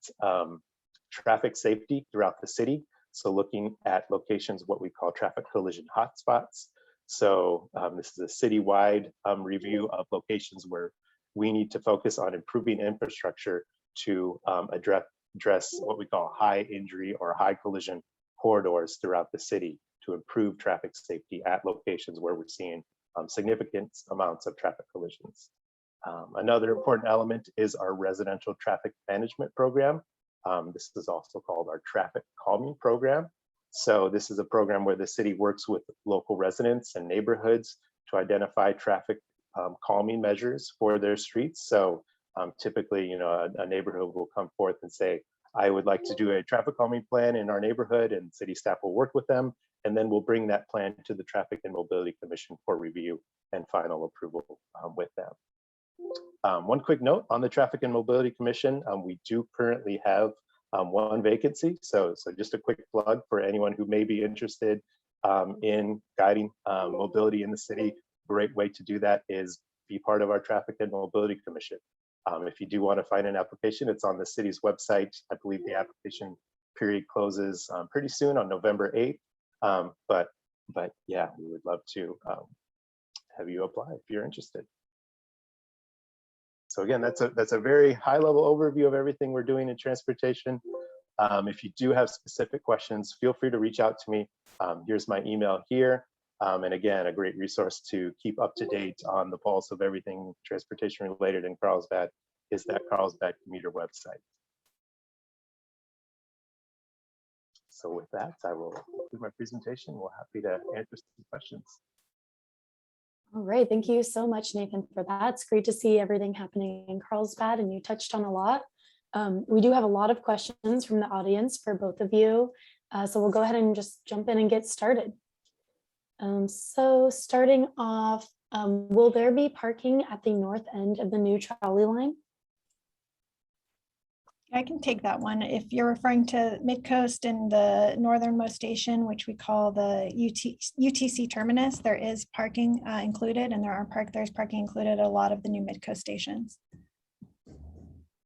traffic safety throughout the city. So looking at locations, what we call traffic collision hotspots. So this is a citywide review of locations where we need to focus on improving infrastructure to address what we call high injury or high collision corridors throughout the city to improve traffic safety at locations where we're seeing significant amounts of traffic collisions. Another important element is our residential traffic management program. This is also called our traffic calming program. So this is a program where the city works with local residents and neighborhoods to identify traffic calming measures for their streets. So typically, a neighborhood will come forth and say, I would like to do a traffic calming plan in our neighborhood, and city staff will work with them. And then we'll bring that plan to the Traffic and Mobility Commission for review and final approval with them. One quick note on the Traffic and Mobility Commission, we do currently have 1 vacancy. So just a quick plug for anyone who may be interested in guiding mobility in the city. Great way to do that is be part of our Traffic and Mobility Commission. If you do want to find an application, it's on the city's website. I believe the application period closes pretty soon on November 8th. But yeah, we would love to have you apply if you're interested. So again, that's a very high level overview of everything we're doing in transportation. If you do have specific questions, feel free to reach out to me. Here's my email here. And again, a great resource to keep up to date on the pulse of everything transportation related in Carlsbad is that Carlsbad Commuter website. So with that, I will conclude my presentation. We're happy to answer some questions. All right, thank you so much, Nathan, for that. It's great to see everything happening in Carlsbad, and you touched on a lot. We do have a lot of questions from the audience for both of you. So we'll go ahead and just jump in and get started. So starting off, will there be parking at the north end of the new trolley line? I can take that one. If you're referring to Midcoast and the northernmost station, which we call the UTC terminus, there is parking included, and there's parking included at a lot of the new Midcoast stations.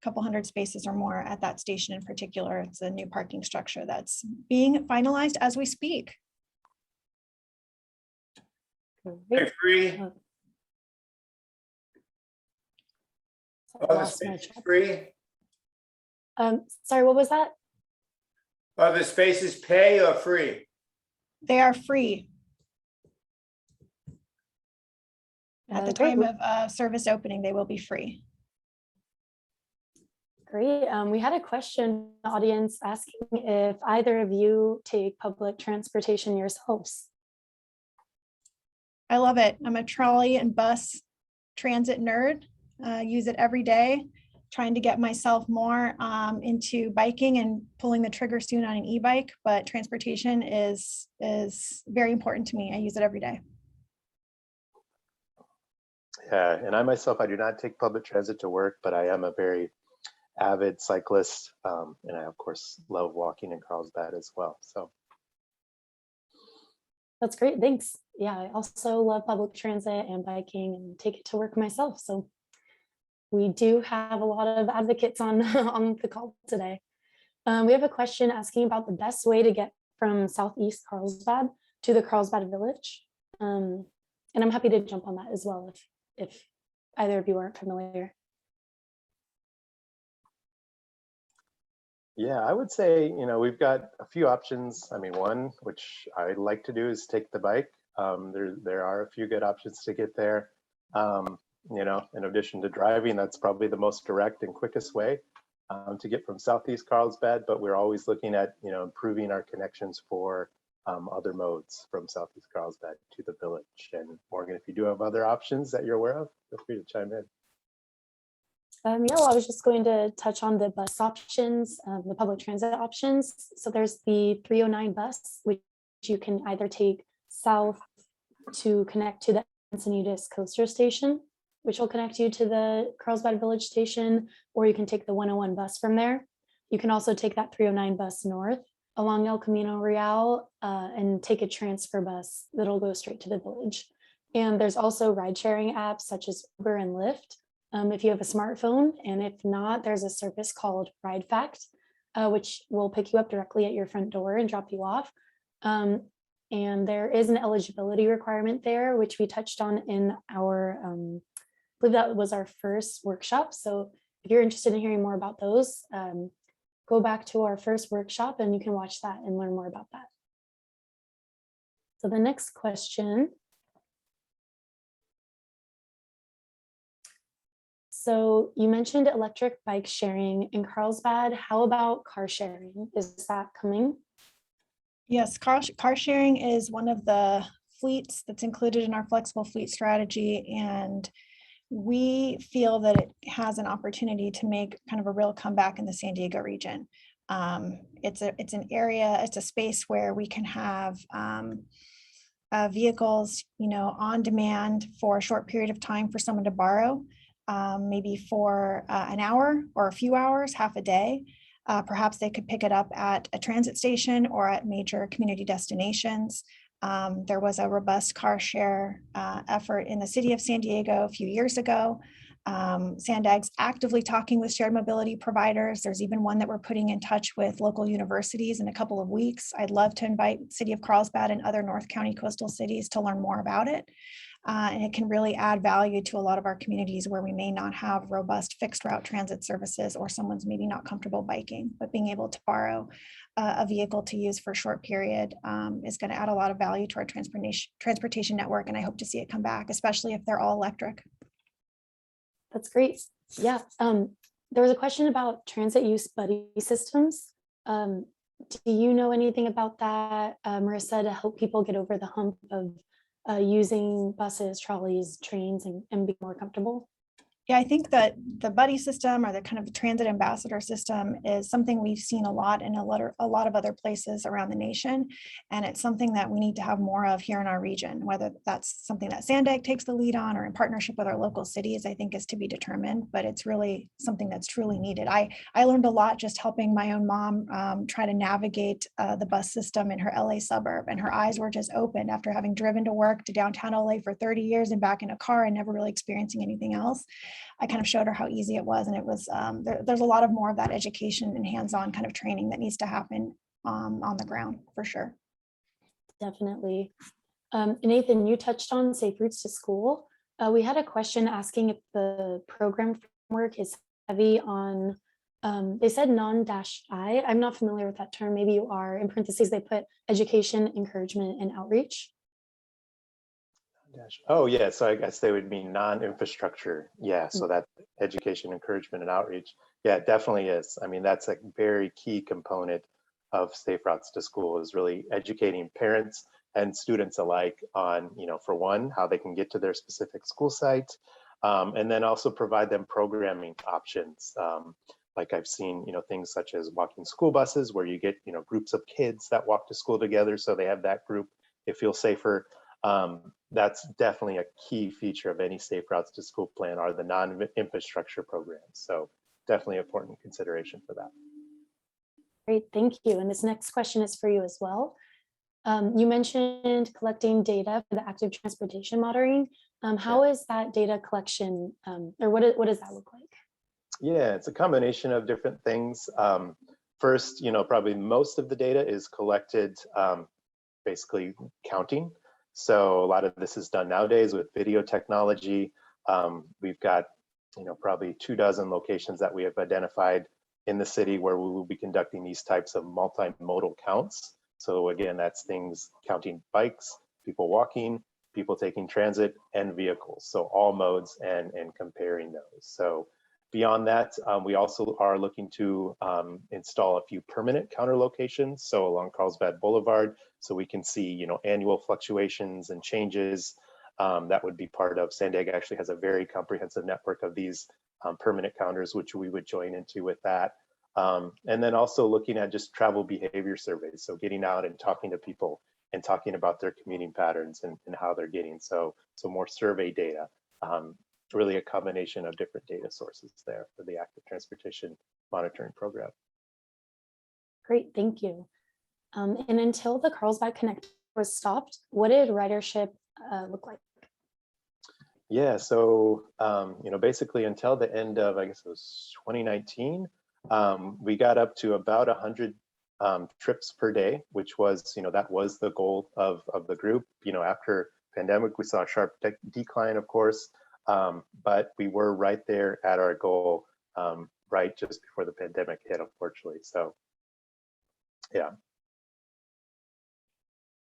couple hundred spaces or more at that station in particular. It's a new parking structure that's being finalized as we speak. They're free. I Are the lost my spaces track. free? Sorry, what was that? Are the spaces pay or free? They are free. At the Great. time of service opening, they will be free. Great. We had a question in the audience asking if either of you take public transportation yourselves. I love it. I'm a trolley and bus transit nerd. Use it every day, trying to get myself more into biking and pulling the trigger soon on an e-bike, but transportation is very important to me. I use it every day. Yeah, and I myself, I do not take public transit to work, but I am a very avid cyclist, and I of course love walking in Carlsbad as well. So That's great. Thanks. Yeah, I also love public transit and biking and take it to work myself. So we do have a lot of advocates on on the call today. We have a question asking about the best way to get from Southeast Carlsbad to the Carlsbad Village. And I'm happy to jump on that as well if either of you aren't familiar. yeah, I would say, we've got a few options. I mean, one, which I like to do, is take the bike. There are a few good options to get there. In addition to driving, that's probably the most direct and quickest way to get from Southeast Carlsbad, but we're always looking at, improving our connections for other modes from Southeast Carlsbad to the village. And Morgan, if you do have other options that you're aware of, feel free to chime in. Yeah, well, I was just going to touch on the bus options, the public transit options. So there's the 309 bus, which you can either take south to connect to the Encinitas Coaster Station, which will connect you to the Carlsbad Village Station, or you can take the 101 bus from there. You can also take that 309 bus north along El Camino Real and take a transfer bus that'll go straight to the village. And there's also ride sharing apps such as Uber and Lyft if you have a smartphone, and if not, there's a service called Ride Fact, which will pick you up directly at your front door and drop you off. And there is an eligibility requirement there, which we touched on in our, I believe that was our first workshop. So if you're interested in hearing more about those, go back to our first workshop and you can watch that and learn more about that. So the next question. So you mentioned electric bike sharing in Carlsbad. How about car sharing? Is that coming? Yes, car sharing is one of the fleets that's included in our flexible fleet strategy, and we feel that it has an opportunity to make kind of a real comeback in the San Diego region. It's an area, it's a space where we can have vehicles, on demand for a short period of time for someone to borrow, maybe for an hour or a few hours, half a day. Perhaps they could pick it up at a transit station or at major community destinations. There was a robust car share effort in the city of San Diego a few years ago. Sandag's actively talking with shared mobility providers. There's even one that we're putting in touch with local universities in a couple of weeks. I'd love to invite City of Carlsbad and other North County coastal cities to learn more about it. And it can really add value to a lot of our communities where we may not have robust fixed route transit services, or someone's maybe not comfortable biking, but being able to borrow a vehicle to use for a short period is going to add a lot of value to our transportation network. And I hope to see it come back, especially if they're all electric. That's great. Yeah. There was a question about transit use buddy systems. Do you know anything about that, Marissa, to help people get over the hump of using buses, trolleys, trains, and be more comfortable? Yeah, I think that the buddy system, or the kind of transit ambassador system, is something we've seen a lot in a lot of other places around the nation. And it's something that we need to have more of here in our region. Whether that's something that Sandag takes the lead on or in partnership with our local cities, I think is to be determined, but it's really something that's truly needed. I learned a lot just helping my own mom try to navigate the bus system in her LA suburb, and her eyes were just opened after having driven to work to downtown LA for 30 years and back in a car and never really experiencing anything else. I kind of showed her how easy it was. And it was, there's a lot of more of that education and hands-on kind of training that needs to happen on the ground for sure. Definitely. Nathan, you touched on safe routes to school. We had a question asking if the program framework is heavy on, they said non-I. I'm not familiar with that term. Maybe you are. In parentheses, they put education, encouragement, and outreach. Oh, yeah. So I guess they would mean non-infrastructure. Yeah. So that education, encouragement, and outreach. Yeah, it definitely is. I mean, that's a very key component of safe routes to school, is really educating parents and students alike on, for one, how they can get to their specific school site, and then also provide them programming options. Like I've seen, things such as walking school buses, where you get, groups of kids that walk to school together, so they have that group. It feels safer. That's definitely a key feature of any safe routes to school plan, are the non-infrastructure programs. So definitely important consideration for that. Great, thank you. And this next question is for you as well. You mentioned collecting data for the active transportation monitoring. How is that data collection, or what does that look like? Yeah, it's a combination of different things. First, probably most of the data is collected basically counting. So a lot of this is done nowadays with video technology. We've got, probably 24 locations that we have identified in the city where we will be conducting these types of multimodal counts. So again, that's things counting bikes, people walking, people taking transit, and vehicles. So all modes and comparing those. So beyond that, we also are looking to install a few permanent counter locations, so along Carlsbad Boulevard, so we can see, annual fluctuations and changes. That would be part of, Sandag actually has a very comprehensive network of these permanent counters, which we would join into with that. And then also looking at just travel behavior surveys, so getting out and talking to people and talking about their commuting patterns and how they're getting. So more survey data. Really a combination of different data sources there for the active transportation monitoring program. Great, thank you. And until the Carlsbad Connector was stopped, what did ridership look like? Yeah, so basically until the end of, I guess it was 2019, we got up to about 100 trips per day, which was, that was the goal of the group. After pandemic, we saw a sharp decline, of course. But we were right there at our goal, right just before the pandemic hit, unfortunately. So, yeah.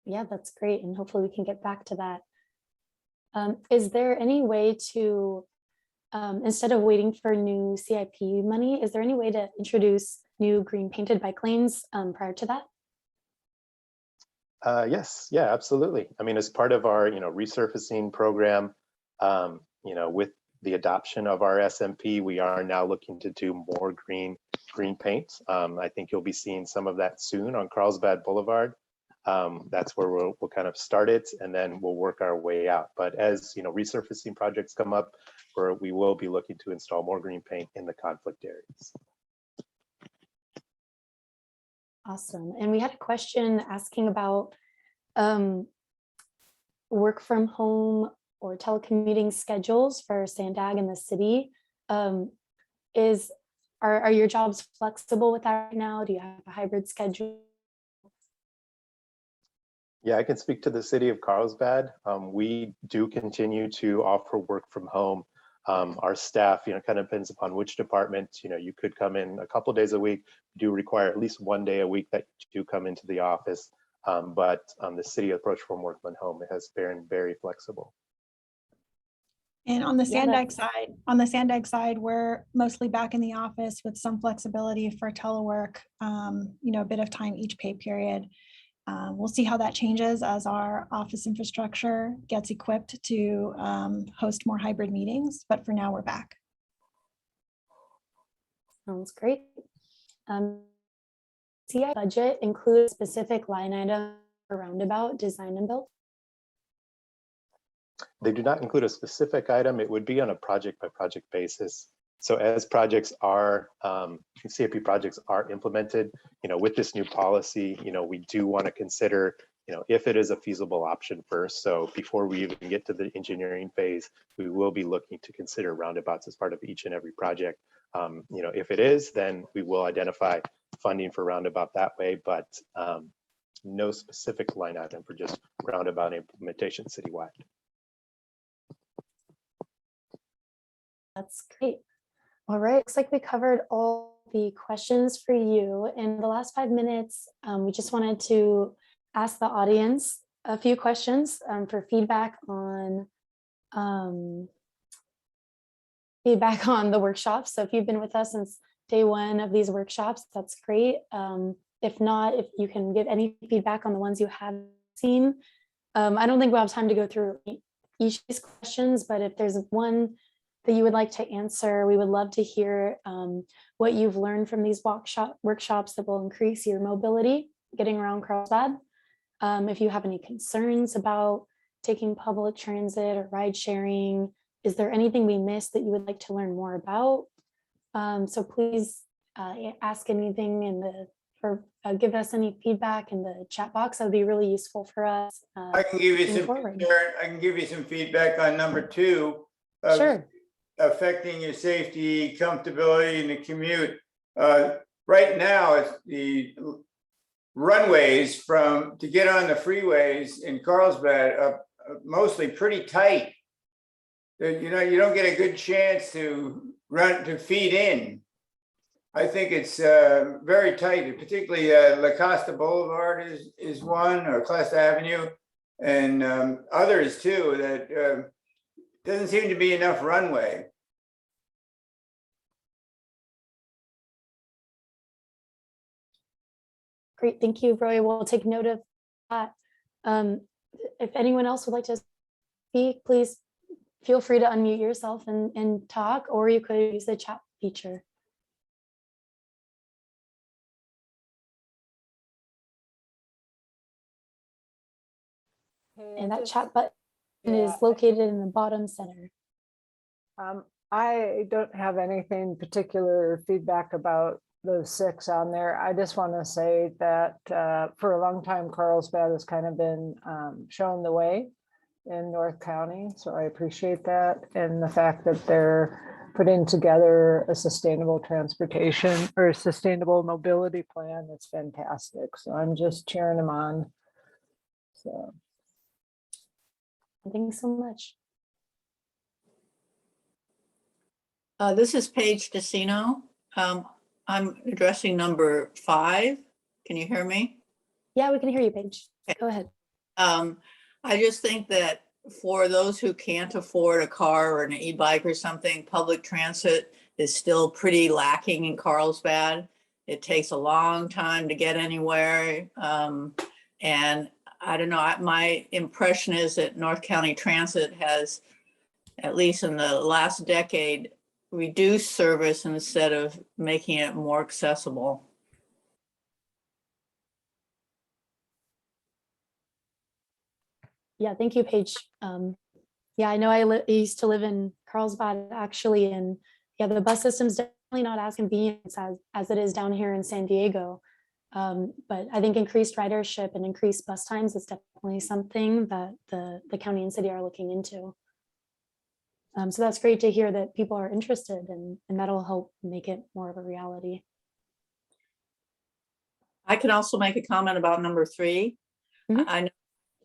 Yeah, that's great. And hopefully we can get back to that. Is there any way to, instead of waiting for new CIP money, is there any way to introduce new green painted bike lanes prior to that? Yes, yeah, absolutely. I mean, as part of our, resurfacing program, with the adoption of our SMP, we are now looking to do more green paint. I think you'll be seeing some of that soon on Carlsbad Boulevard. That's where we'll kind of start it, and then we'll work our way out. But as resurfacing projects come up, we will be looking to install more green paint in the conflict areas. Awesome. And we had a question asking about work from home or telecommuting schedules for Sandag and the city. Are your jobs flexible with that right now? Do you have a hybrid schedule? Yeah, I can speak to the city of Carlsbad. We do continue to offer work from home. Our staff, kind of depends upon which department, you could come in a couple days a week. We do require at least 1 day a week that you do come into the office. But the city approach from work from home has been very flexible. And on the Sandag side, we're mostly back in the office with some flexibility for telework, a bit of time each pay period. We'll see how that changes as our office infrastructure gets equipped to host more hybrid meetings, but for now we're back. Sounds great. CI budget includes specific line item for roundabout design and build? They do not include a specific item. It would be on a project by project basis. So as projects are, CIP projects are implemented, with this new policy, we do want to consider, if it is a feasible option first. So before we even get to the engineering phase, we will be looking to consider roundabouts as part of each and every project. If it is, then we will identify funding for roundabout that way, but no specific line item for just roundabout implementation citywide. That's great. All right, looks like we covered all the questions for you. In the last 5 minutes, we just wanted to ask the audience a few questions for feedback on the workshops. So if you've been with us since day one of these workshops, that's great. If not, if you can give any feedback on the ones you have seen. I don't think we'll have time to go through each of these questions, but if there's one that you would like to answer, we would love to hear what you've learned from these workshops that will increase your mobility getting around Carlsbad. If you have any concerns about taking public transit or ride sharing, is there anything we missed that you would like to learn more about? So please ask anything or give us any feedback in the chat box. That would be really useful for us. I can give you some feedback on number 2. Sure. Affecting your safety, comfortability in the commute. Right now, it's the runways to get on the freeways in Carlsbad are mostly pretty tight. You don't get a good chance to feed in. I think it's very tight, particularly La Costa Boulevard is one, or Costa Avenue, and others too, that doesn't seem to be enough runway. Great, thank you, Roy. We'll take note of that. If anyone else would like to speak, please feel free to unmute yourself and talk, or you could use the chat feature. And that chat button is located in the bottom center. I don't have anything particular feedback about those 6 on there. I just want to say that for a long time, Carlsbad has kind of been shown the way in North County. So I appreciate that. And the fact that they're putting together a sustainable transportation or sustainable mobility plan, that's fantastic. So I'm just cheering them on. So. Thanks so much. This is Paige Decino. I'm addressing number 5. Can you hear me? Yeah, we can hear you, Paige. Go ahead. I just think that for those who can't afford a car or an e-bike or something, public transit is still pretty lacking in Carlsbad. It takes a long time to get anywhere. And I don't know, my impression is that North County Transit has, at least in the last decade, reduced service instead of making it more accessible. Yeah, thank you, Paige. Yeah, I know I used to live in Carlsbad actually, and yeah, the bus system's definitely not as convenient as it is down here in San Diego. But I think increased ridership and increased bus times is definitely something that the county and city are looking into. So that's great to hear that people are interested, and that'll help make it more of a reality. I can also make a comment about number 3. Mm-hmm.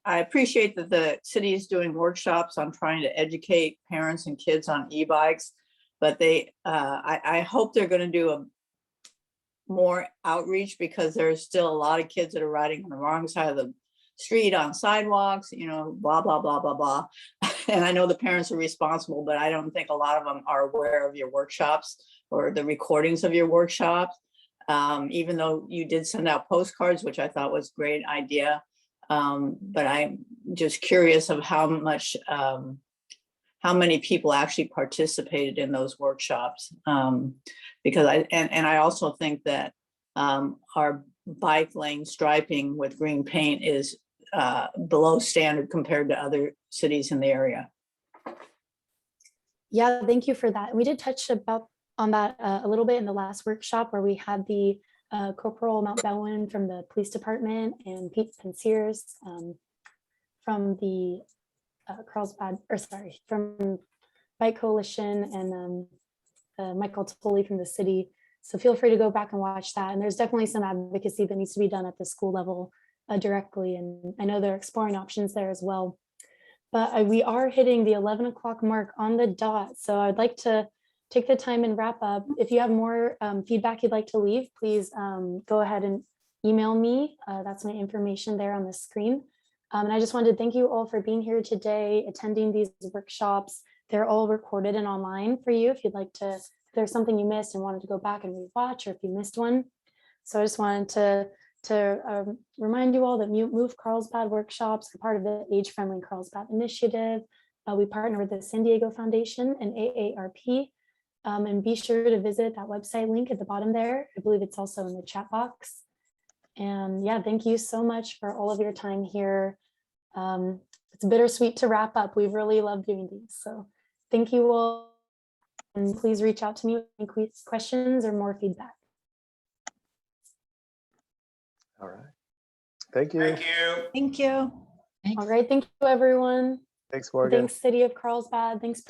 I appreciate that the city is doing workshops on trying to educate parents and kids on e-bikes, but I hope they're going to do a more outreach, because there's still a lot of kids that are riding on the wrong side of the street on sidewalks, blah, blah, blah, blah, blah. And I know the parents are responsible, but I don't think a lot of them are aware of your workshops or the recordings of your workshops. Even though you did send out postcards, which I thought was a great idea. But I'm just curious of how many people actually participated in those workshops. Because I also think that our bike lane striping with green paint is below standard compared to other cities in the area. Yeah, thank you for that. We did touch on that a little bit in the last workshop, where we had the Corporal Mount Bowen from the police department, and Pete Pensiers from the Carlsbad, or sorry, from Bike Coalition, and Michael Tolley from the city. So feel free to go back and watch that. And there's definitely some advocacy that needs to be done at the school level directly. And I know they're exploring options there as well. But we are hitting the 11 o'clock mark on the dot. So I'd like to take the time and wrap up. If you have more feedback you'd like to leave, please go ahead and email me. That's my information there on the screen. And I just wanted to thank you all for being here today, attending these workshops. They're all recorded and online for you if you'd like to, if there's something you missed and wanted to go back and rewatch, or if you missed one. So I just wanted to remind you all that Move Carlsbad workshops are part of the Age-Friendly Carlsbad initiative. We partner with the San Diego Foundation and AARP. And be sure to visit that website link at the bottom there. I believe it's also in the chat box. And yeah, thank you so much for all of your time here. It's bittersweet to wrap up. We've really loved doing these. So thank you all. And please reach out to me with any questions or more feedback. All right. Thank you. Thank you. Thank you. All right. Thank you, everyone. Thanks, Morgan. Thanks, City of Carlsbad. Thanks.